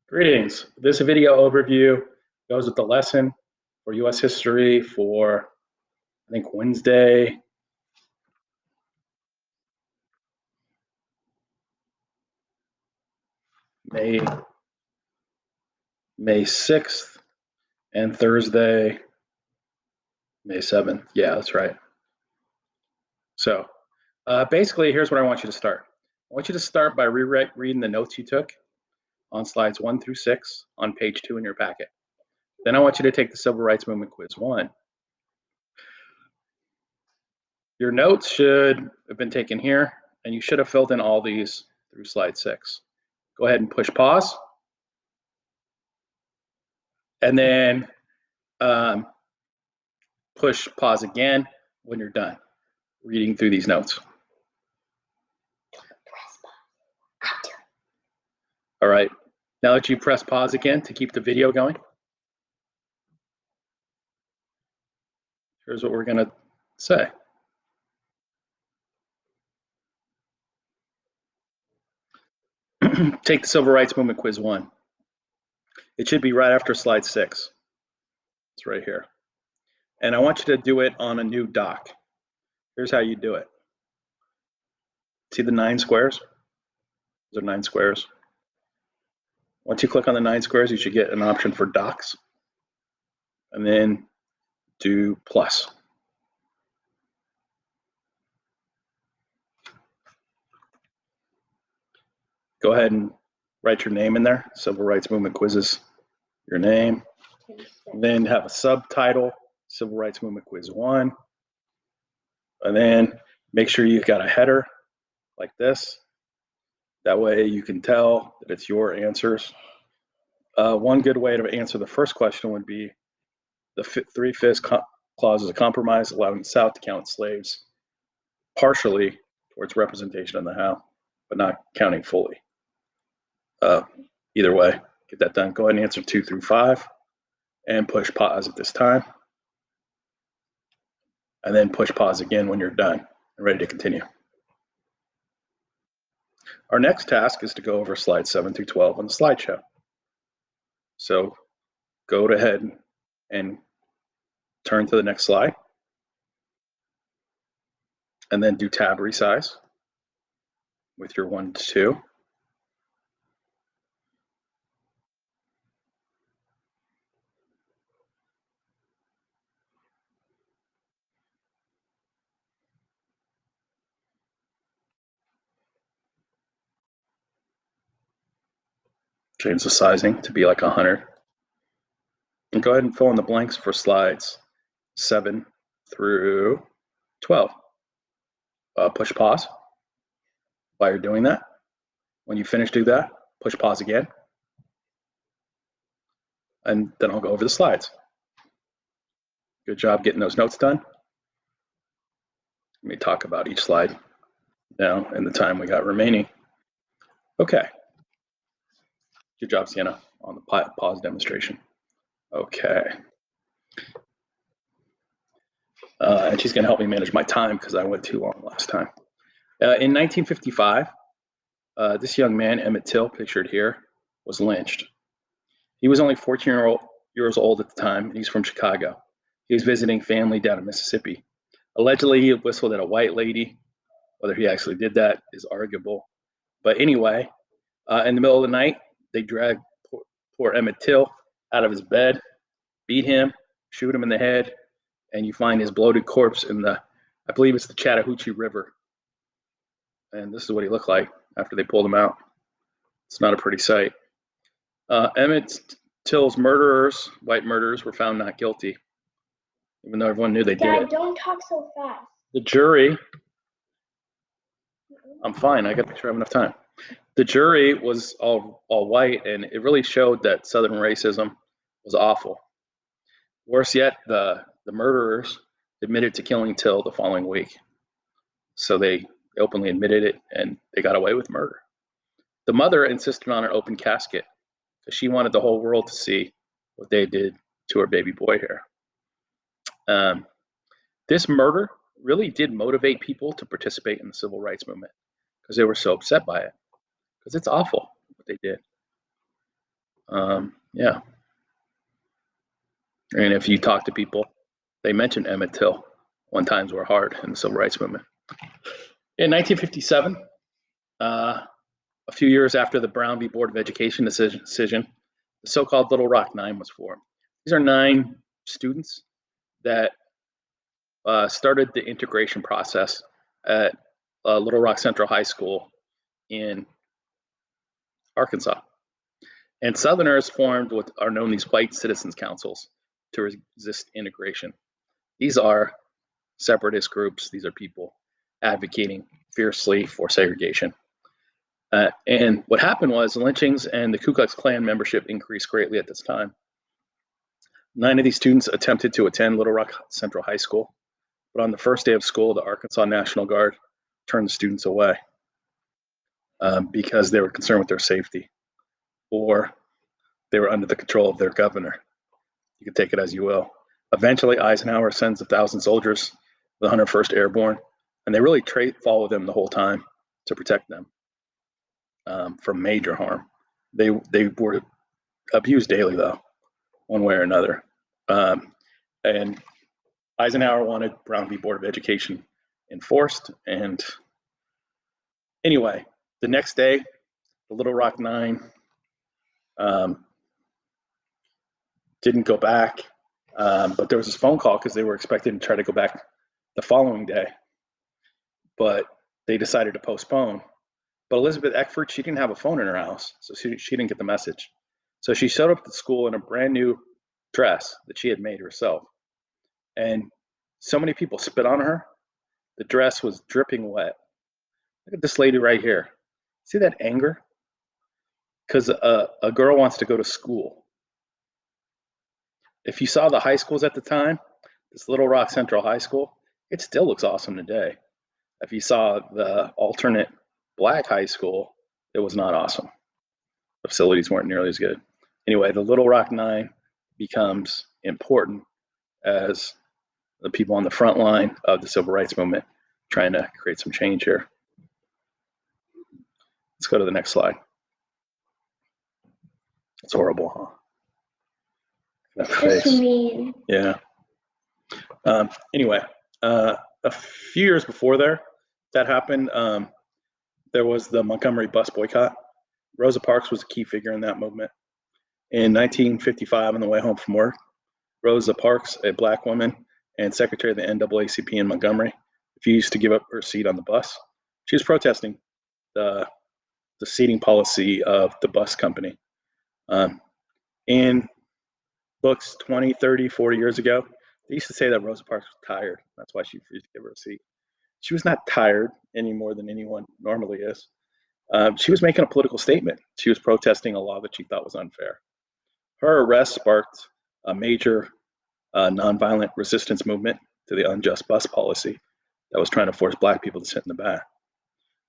Greetings. This video overview goes with the lesson for U.S. history for, I think, Wednesday, May 6th, and Thursday, May 7th. Yeah, that's right. So basically, here's where I want you to start. I want you to start by reading the notes you took on slides 1 through 6 on page 2 in your packet. Then I want you to take the Civil Rights Movement Quiz 1. Your notes should have been taken here, and you should have filled in all these through slide 6. Go ahead and push pause. And then push pause again when you're done reading through these notes. All right, now that you press pause again to keep the video going, here's what we're gonna say. Take the Civil Rights Movement Quiz 1. It should be right after slide 6. It's right here. And I want you to do it on a new doc. Here's how you do it. See the 9 squares? Those are 9 squares. Once you click on the 9 squares, you should get an option for docs. And then do plus. Go ahead and write your name in there. Civil Rights Movement Quizzes, your name. Then have a subtitle, Civil Rights Movement Quiz 1. And then make sure you've got a header like this. That way you can tell that it's your answers. One good way to answer the first question would be the 3/5 clause is a compromise allowing the South to count slaves partially towards representation in the House, but not counting fully. Either way, get that done. Go ahead and answer 2 through 5 and push pause at this time. And then push pause again when you're done and ready to continue. Our next task is to go over slides 7 through 12 on the slideshow. So go ahead and turn to the next slide. And then do tab resize with your 1 to 2. Change the sizing to be like 100. And go ahead and fill in the blanks for slides 7 through 12. Push pause while you're doing that. When you finish, do that. Push pause again. And then I'll go over the slides. Good job getting those notes done. Let me talk about each slide now in the time we got remaining. Okay. Good job, Sienna, on the pause demonstration. Okay. And she's going to help me manage my time because I went too long last time. In 1955, this young man, Emmett Till, pictured here, was lynched. He was only 14 years old at the time, and he's from Chicago. He was visiting family down in Mississippi. Allegedly, he whistled at a white lady. Whether he actually did that is arguable. But anyway, in the middle of the night, they dragged poor Emmett Till out of his bed, beat him, shoot him in the head, and you find his bloated corpse in the, I believe it's the Chattahoochee River. And this is what he looked like after they pulled him out. It's not a pretty sight. Emmett Till's murderers, white murderers, were found not guilty, even though everyone knew they did it. Dad, don't talk so fast. The jury, I'm fine, I got to make sure I have enough time. The jury was all white, and it really showed that Southern racism was awful. Worse yet, the murderers admitted to killing Till the following week. So they openly admitted it, and they got away with murder. The mother insisted on an open casket because she wanted the whole world to see what they did to her baby boy here. This murder really did motivate people to participate in the civil rights movement because they were so upset by it, because it's awful what they did. Yeah. And if you talk to people, they mention Emmett Till when times were hard in the civil rights movement. In 1957, a few years after the Brown v. Board of Education decision, the so-called Little Rock Nine was formed. These are 9 students that started the integration process at Little Rock Central High School in Arkansas. And Southerners formed what are known as white citizens councils to resist integration. These are separatist groups. These are people advocating fiercely for segregation. And what happened was lynchings and the Ku Klux Klan membership increased greatly at this time. 9 of these students attempted to attend Little Rock Central High School, but on the first day of school, the Arkansas National Guard turned the students away because they were concerned with their safety, or they were under the control of their governor. You can take it as you will. Eventually, Eisenhower sends 1,000 soldiers, the 101st Airborne, and they really follow them the whole time to protect them from major harm. They were abused daily, though, one way or another. And Eisenhower wanted Brown v. Board of Education enforced. And anyway, the next day, the Little Rock Nine didn't go back, but there was this phone call because they were expected to try to go back the following day, but they decided to postpone. But Elizabeth Eckford, she didn't have a phone in her house, so she didn't get the message. So she showed up at the school in a brand new dress that she had made herself. And so many people spit on her. The dress was dripping wet. Look at this lady right here. See that anger? Because a girl wants to go to school. If you saw the high schools at the time, this Little Rock Central High School, it still looks awesome today. If you saw the alternate black high school, it was not awesome. The facilities weren't nearly as good. Anyway, the Little Rock Nine becomes important as the people on the front line of the civil rights movement trying to create some change here. Let's go to the next slide. It's horrible, huh? That face. Just mean. Yeah. Anyway, a few years before that happened, there was the Montgomery bus boycott. Rosa Parks was a key figure in that movement. In 1955, on the way home from work, Rosa Parks, a black woman and secretary of the NAACP in Montgomery, refused to give up her seat on the bus. She was protesting the seating policy of the bus company. In books 20, 30, 40 years ago, they used to say that Rosa Parks was tired. That's why she refused to give her a seat. She was not tired any more than anyone normally is. She was making a political statement. She was protesting a law that she thought was unfair. Her arrest sparked a major nonviolent resistance movement to the unjust bus policy that was trying to force black people to sit in the back.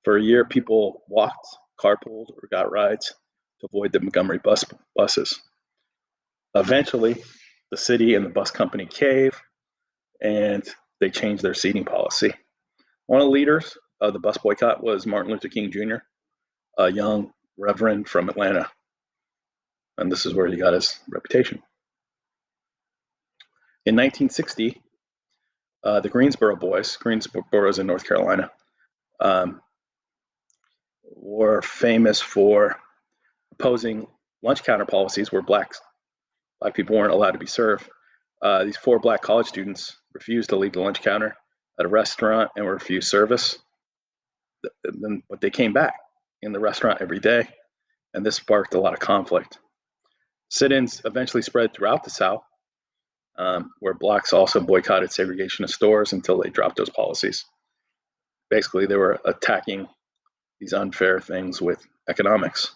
For a year, people walked, carpooled, or got rides to avoid the Montgomery buses. Eventually, the city and the bus company caved, and they changed their seating policy. One of the leaders of the bus boycott was Martin Luther King Jr., a young reverend from Atlanta. And this is where he got his reputation. In 1960, the Greensboro boys, Greensboro is in North Carolina, were famous for opposing lunch counter policies where black people weren't allowed to be served. These 4 black college students refused to leave the lunch counter at a restaurant and were refused service. But they came back in the restaurant every day, and this sparked a lot of conflict. Sit-ins eventually spread throughout the South, where blacks also boycotted segregation of stores until they dropped those policies. Basically, they were attacking these unfair things with economics.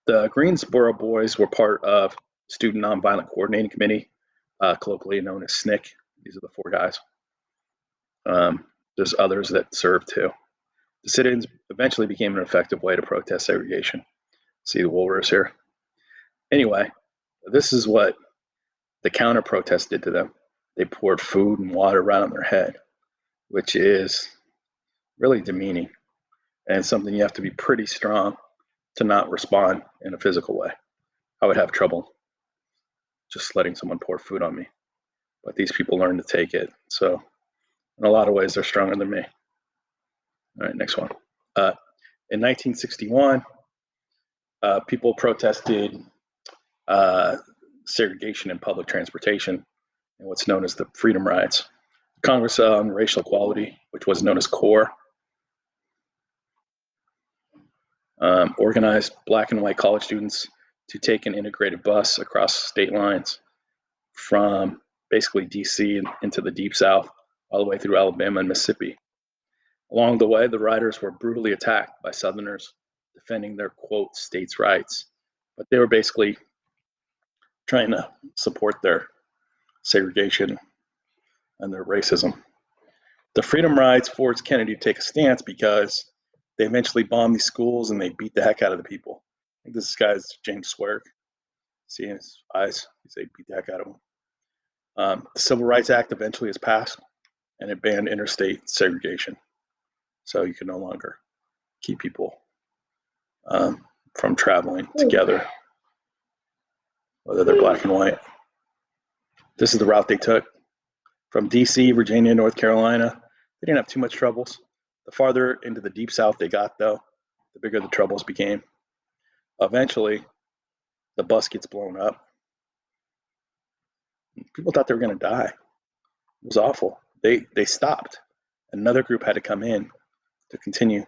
The Greensboro boys were part of Student Nonviolent Coordinating Committee, colloquially known as SNCC. These are the 4 guys. There's others that served too. The sit-ins eventually became an effective way to protest segregation. See the Woolworths here. Anyway, this is what the counter protest did to them. They poured food and water right on their head, which is really demeaning and something you have to be pretty strong to not respond in a physical way. I would have trouble just letting someone pour food on me. But these people learn to take it. So in a lot of ways, they're stronger than me. All right, next one. In 1961, people protested segregation in public transportation and what's known as the Freedom Rides. Congress on Racial Equality, which was known as CORE, organized black and white college students to take an integrated bus across state lines from basically DC into the Deep South, all the way through Alabama and Mississippi. Along the way, the riders were brutally attacked by Southerners defending their, quote, states' rights. But they were basically trying to support their segregation and their racism. The Freedom Rides forced Kennedy to take a stance because they eventually bombed these schools and they beat the heck out of the people. I think this guy's James Swerk. See his eyes? They beat the heck out of him. The Civil Rights Act eventually is passed and it banned interstate segregation. So you can no longer keep people from traveling together, whether they're black and white. This is the route they took from DC, Virginia, North Carolina. They didn't have too much troubles. The farther into the Deep South they got, though, the bigger the troubles became. Eventually, the bus gets blown up. People thought they were going to die. It was awful. They stopped. Another group had to come in to continue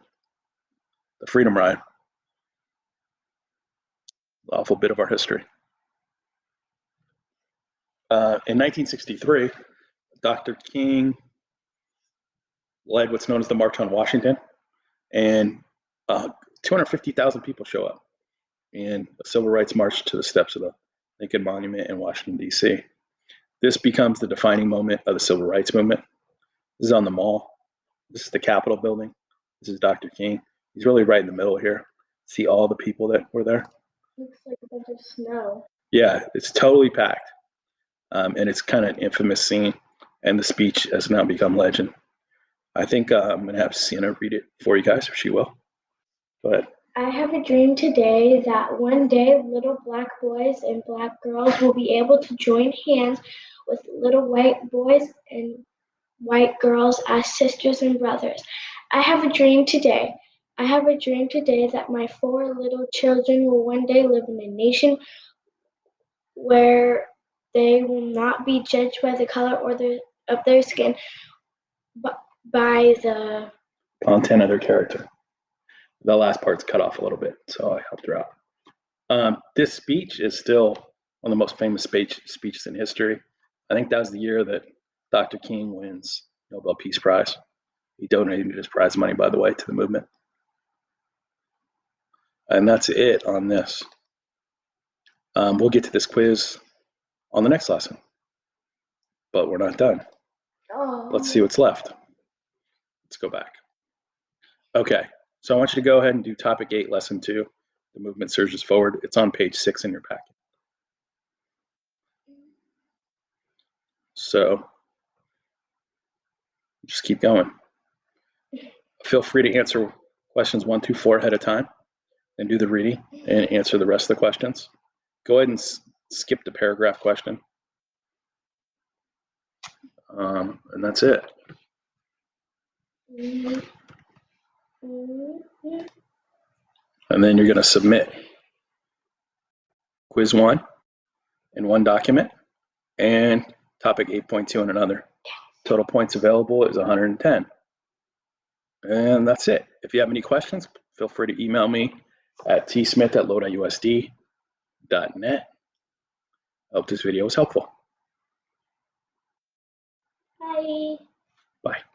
the Freedom Ride. Awful bit of our history. In 1963, Dr. King led what's known as the March on Washington, and 250,000 people show up in a civil rights march to the steps of the Lincoln Monument in Washington, D.C. This becomes the defining moment of the civil rights movement. This is on the Mall. This is the Capitol building. This is Dr. King. He's really right in the middle here. See all the people that were there? Looks like a bunch of snow. Yeah, it's totally packed. And it's kind of an infamous scene, and the speech has now become legend. I think I'm going to have Sienna read it for you guys, if she will. Go ahead. I have a dream today that one day little black boys and black girls will be able to join hands with little white boys and white girls as sisters and brothers. I have a dream today. I have a dream today that my 4 little children will one day live in a nation where they will not be judged by the color of their skin, but by the content of their character. The last part's cut off a little bit, so I helped her out. This speech is still one of the most famous speeches in history. I think that was the year that Dr. King wins Nobel Peace Prize. He donated his prize money, by the way, to the movement. And that's it on this. We'll get to this quiz on the next lesson, but we're not done. Let's see what's left. Let's go back. Okay, so I want you to go ahead and do topic 8, lesson 2. The movement surges forward. It's on page 6 in your packet. So just keep going. Feel free to answer questions 1 through 4 ahead of time and do the reading and answer the rest of the questions. Go ahead and skip the paragraph question. And that's it. And then you're going to submit quiz 1 in one document and topic 8.2 in another. Total points available is 110. And that's it. If you have any questions, feel free to email me at tsmith@low.usd.net. I hope this video was helpful. Bye. Bye.